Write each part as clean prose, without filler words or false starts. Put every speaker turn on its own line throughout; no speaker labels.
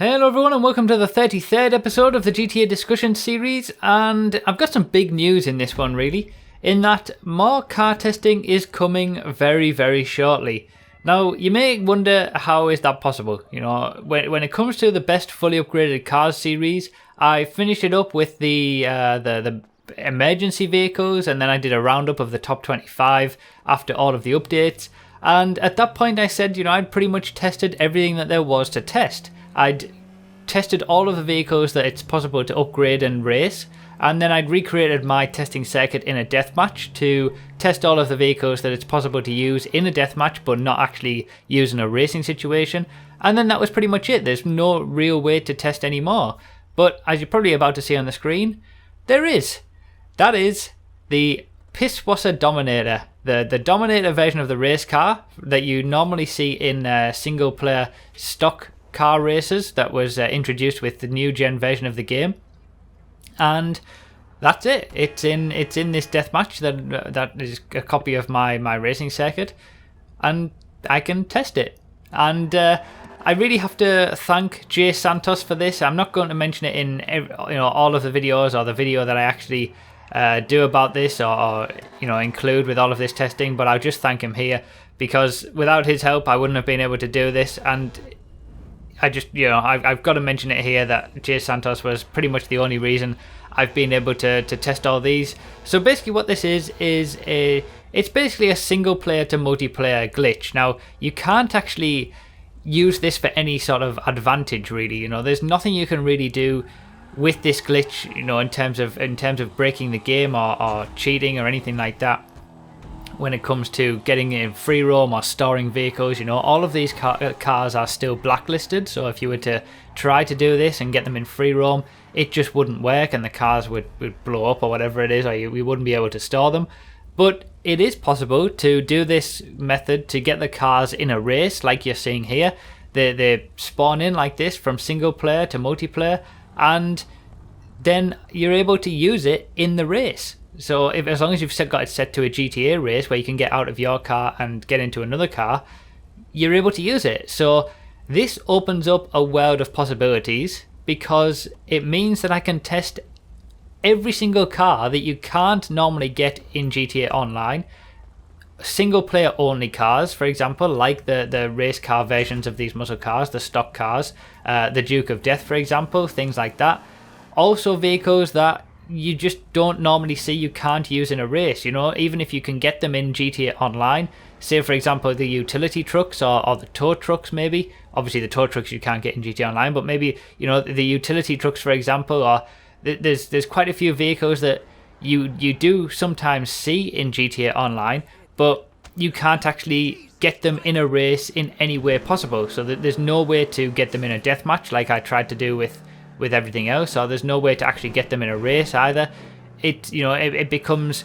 Hello everyone and welcome to the 33rd episode of the GTA discussion series, and I've got some big news in this one really, in that more car testing is coming very shortly. Now you may wonder, how is that possible? You know, when it comes to the best fully upgraded cars series, I finished it up with the emergency vehicles, and then I did a roundup of the top 25 after all of the updates, and at that point I said, you know, I'd pretty much tested everything that there was to test. I'd tested all of the vehicles that it's possible to upgrade and race, and then I'd recreated my testing circuit in a deathmatch to test all of the vehicles that it's possible to use in a deathmatch but not actually use in a racing situation, and then that was pretty much it. There's no real way to test anymore. But as you're probably about to see on the screen, there is. That is the Pisswasser Dominator, the Dominator version of the race car that you normally see in single player stock car races that was introduced with the new gen version of the game. And that's it. It's in this deathmatch that is a copy of my racing circuit, and I can test it. And I really have to thank JSantos for this. I'm not going to mention it in all of the videos, or the video that I actually do about this, or include with all of this testing, but I'll just thank him here, because without his help I wouldn't have been able to do this. And I just, I've got to mention it here that JSantos was pretty much the only reason I've been able to test all these. So basically what this is it's basically a single player to multiplayer glitch. Now you can't actually use this for any sort of advantage really. There's nothing you can really do with this glitch, in terms of breaking the game or cheating or anything like that. When it comes to getting in free roam or storing vehicles, all of these cars are still blacklisted. So if you were to try to do this and get them in free roam, it just wouldn't work, and the cars would blow up or whatever it is, or we wouldn't be able to store them. But it is possible to do this method to get the cars in a race, like you're seeing here. They spawn in like this from single player to multiplayer, and then you're able to use it in the race. So as long as you've got it set to a GTA race where you can get out of your car and get into another car, you're able to use it. So this opens up a world of possibilities, because it means that I can test every single car that you can't normally get in GTA Online. Single player only cars, for example, like the race car versions of these muscle cars, the stock cars, the Duke of Death, for example, things like that. Also vehicles that you just don't normally see, you can't use in a race, even if you can get them in GTA Online. Say for example the utility trucks or the tow trucks maybe. Obviously the tow trucks you can't get in GTA Online, but maybe the utility trucks for example, or there's quite a few vehicles that you do sometimes see in GTA Online, but you can't actually get them in a race in any way possible. So there's no way to get them in a deathmatch like I tried to do with everything else, or there's no way to actually get them in a race either. It becomes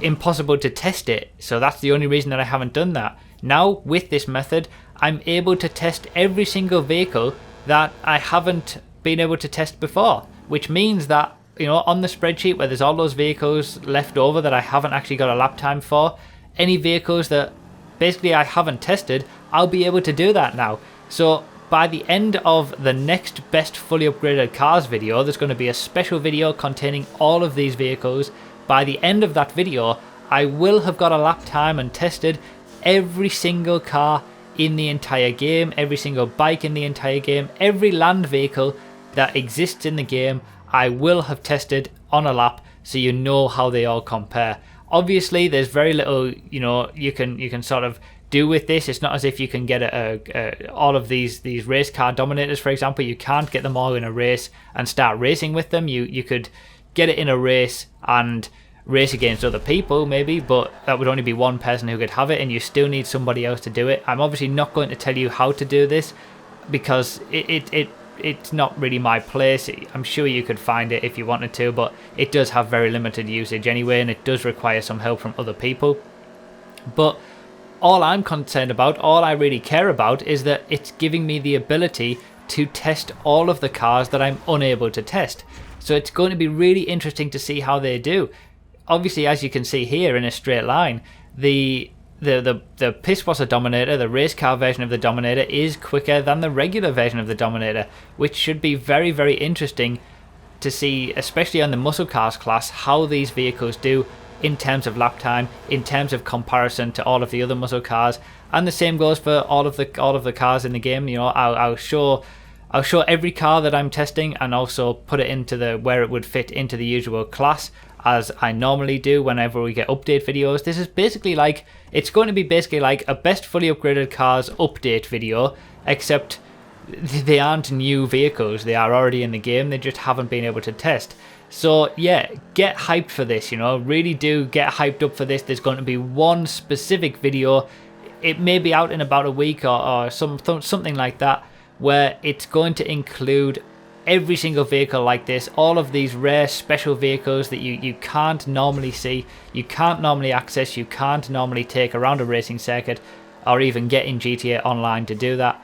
impossible to test it. So that's the only reason that I haven't done that. Now with this method, I'm able to test every single vehicle that I haven't been able to test before, which means that on the spreadsheet where there's all those vehicles left over that I haven't actually got a lap time for, any vehicles that basically I haven't tested, I'll be able to do that now. So by the end of the next best fully upgraded cars video, there's going to be a special video containing all of these vehicles. By the end of that video, I will have got a lap time and tested every single car in the entire game, every single bike in the entire game, every land vehicle that exists in the game, I will have tested on a lap, so you know how they all compare. Obviously, there's very little you can sort of do with this. It's not as if you can get all of these race car dominators, for example. You can't get them all in a race and start racing with them. You could get it in a race and race against other people maybe, but that would only be one person who could have it, and you still need somebody else to do it. I'm obviously not going to tell you how to do this, because it's not really my place. I'm sure you could find it if you wanted to, but it does have very limited usage anyway, and it does require some help from other people. But all I'm concerned about, all I really care about, is that it's giving me the ability to test all of the cars that I'm unable to test. So it's going to be really interesting to see how they do. Obviously, as you can see here in a straight line, the the Pisswasser Dominator, the race car version of the Dominator, is quicker than the regular version of the Dominator, which should be very, very interesting to see, especially on the muscle cars class, how these vehicles do in terms of lap time, in terms of comparison to all of the other muscle cars. And the same goes for all of the cars in the game. You know, I'll show every car that I'm testing, and also put it into where it would fit into the usual class, as I normally do whenever we get update videos. This is basically like, it's going to be basically like a best fully upgraded cars update video, except they aren't new vehicles. They are already in the game, they just haven't been able to test. So yeah, get hyped for this, you know, really do get hyped up for this. There's going to be one specific video, it may be out in about a week or something like that, where it's going to include every single vehicle like this, all of these rare special vehicles that you can't normally see, you can't normally access, you can't normally take around a racing circuit, or even get in GTA Online to do that.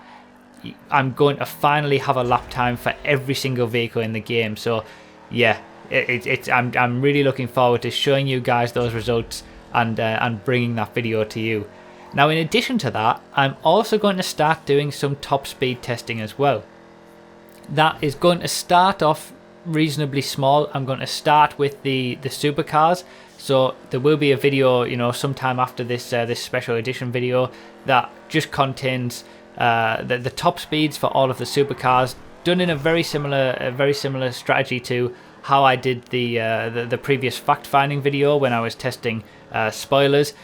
I'm going to finally have a lap time for every single vehicle in the game. So yeah, I'm really looking forward to showing you guys those results and bringing that video to you. Now, in addition to that, I'm also going to start doing some top speed testing as well. That is going to start off reasonably small. I'm going to start with the supercars. So there will be a video, you know, sometime after this this special edition video that just contains the top speeds for all of the supercars, done in a very similar strategy to how I did the previous fact-finding video when I was testing spoilers.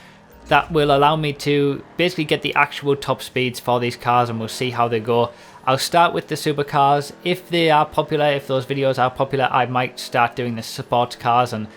That will allow me to basically get the actual top speeds for these cars, and we'll see how they go. I'll start with the supercars. If they are popular, if those videos are popular, I might start doing the sports cars and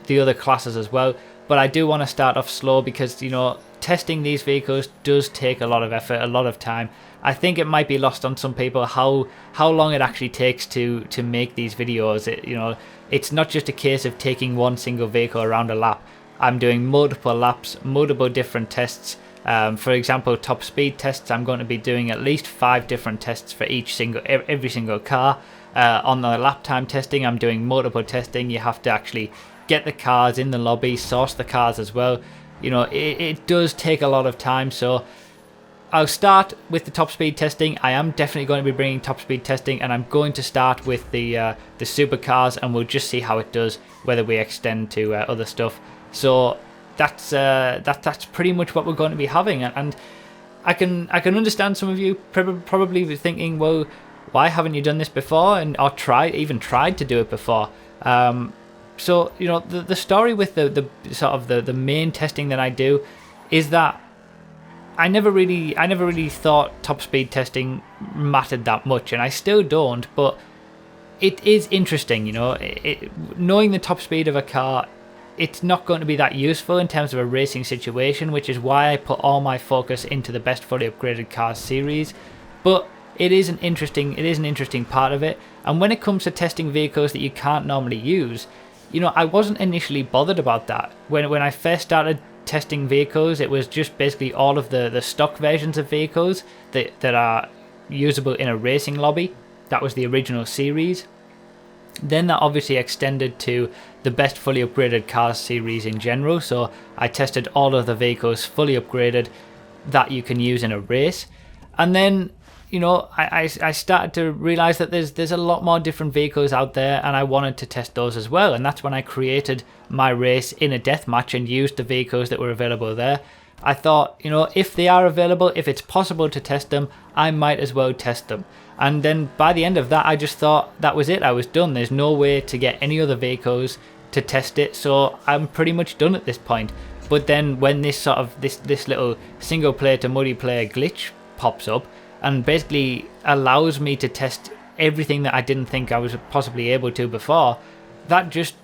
the other classes as well. But I do want to start off slow because, you know, testing these vehicles does take a lot of effort, a lot of time. I think it might be lost on some people how long it actually takes to make these videos. You know, it's not just a case of taking one single vehicle around a lap. I'm doing multiple laps, multiple different tests. For example, top speed tests, I'm going to be doing at least 5 different tests for every single car. On the lap time testing, I'm doing multiple testing. You have to actually get the cars in the lobby, source the cars as well. You know, it does take a lot of time. So I'll start with the top speed testing. I am definitely going to be bringing top speed testing, and I'm going to start with the supercars, and we'll just see how it does, whether we extend to other stuff. So that's pretty much what we're going to be having, and I can understand some of you probably thinking, well, why haven't you done this before, or even tried to do it before? So, you know, the story with the sort of the main testing that I do is that I never really thought top speed testing mattered that much, and I still don't, but it is interesting, you know. Knowing the top speed of a car, it's not going to be that useful in terms of a racing situation, which is why I put all my focus into the best fully upgraded cars series. But it is an interesting part of it. And when it comes to testing vehicles that you can't normally use, you know, I wasn't initially bothered about that. When I first started testing vehicles, it was just basically all of the stock versions of vehicles that are usable in a racing lobby. That was the original series. Then that obviously extended to the best fully upgraded cars series in general. So I tested all of the vehicles fully upgraded that you can use in a race. And then, you know, I started to realize that there's a lot more different vehicles out there, and I wanted to test those as well. And that's when I created my race in a deathmatch and used the vehicles that were available there. I thought, you know, if they are available, if it's possible to test them, I might as well test them. And then by the end of that, I just thought that was it. I was done. There's no way to get any other vehicles to test it, so I'm pretty much done at this point. But then when this little single player to multiplayer glitch pops up and basically allows me to test everything that I didn't think I was possibly able to before, that just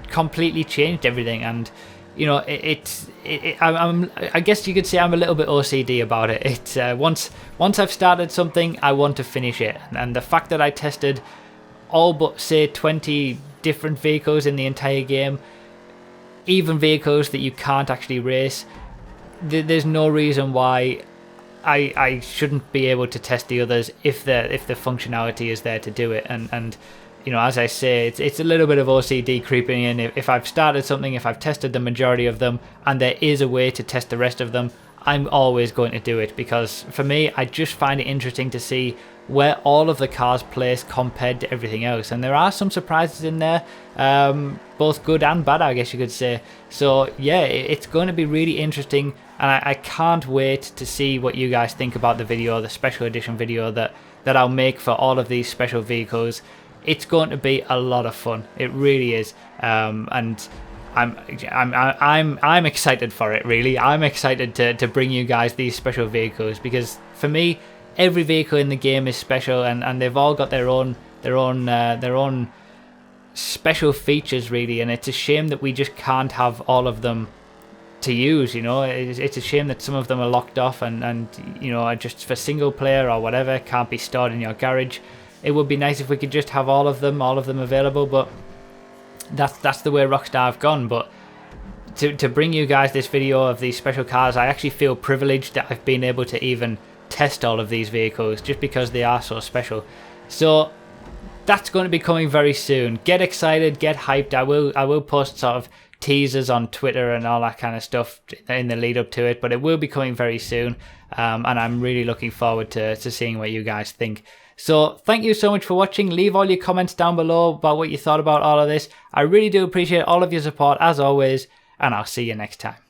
completely changed everything. And you know, I guess you could say I'm a little bit OCD about it. It's once I've started something, I want to finish it. And the fact that I tested all but say 20 different vehicles in the entire game, even vehicles that you can't actually race, there's no reason why I shouldn't be able to test the others if the functionality is there to do it. And you know, as I say, it's a little bit of OCD creeping in. If I've started something, if I've tested the majority of them, and there is a way to test the rest of them, I'm always going to do it, because for me, I just find it interesting to see where all of the cars place compared to everything else. And there are some surprises in there, both good and bad, I guess you could say. So yeah, it's going to be really interesting, and I can't wait to see what you guys think about the video, the special edition video that I'll make for all of these special vehicles. It's going to be a lot of fun. It really is, and I'm excited for it. Really, I'm excited to bring you guys these special vehicles, because for me, every vehicle in the game is special, and they've all got their own special features, really. And it's a shame that we just can't have all of them to use. You know, it's a shame that some of them are locked off and you know, are just for single player or whatever, can't be stored in your garage. It would be nice if we could just have all of them available, but that's the way Rockstar have gone. But to bring you guys this video of these special cars, I actually feel privileged that I've been able to even test all of these vehicles, just because they are so special. So that's going to be coming very soon. Get excited, get hyped. I will post sort of teasers on Twitter and all that kind of stuff in the lead up to it, but it will be coming very soon, and I'm really looking forward to seeing what you guys think. So thank you so much for watching. Leave all your comments down below about what you thought about all of this. I really do appreciate all of your support as always, and I'll see you next time.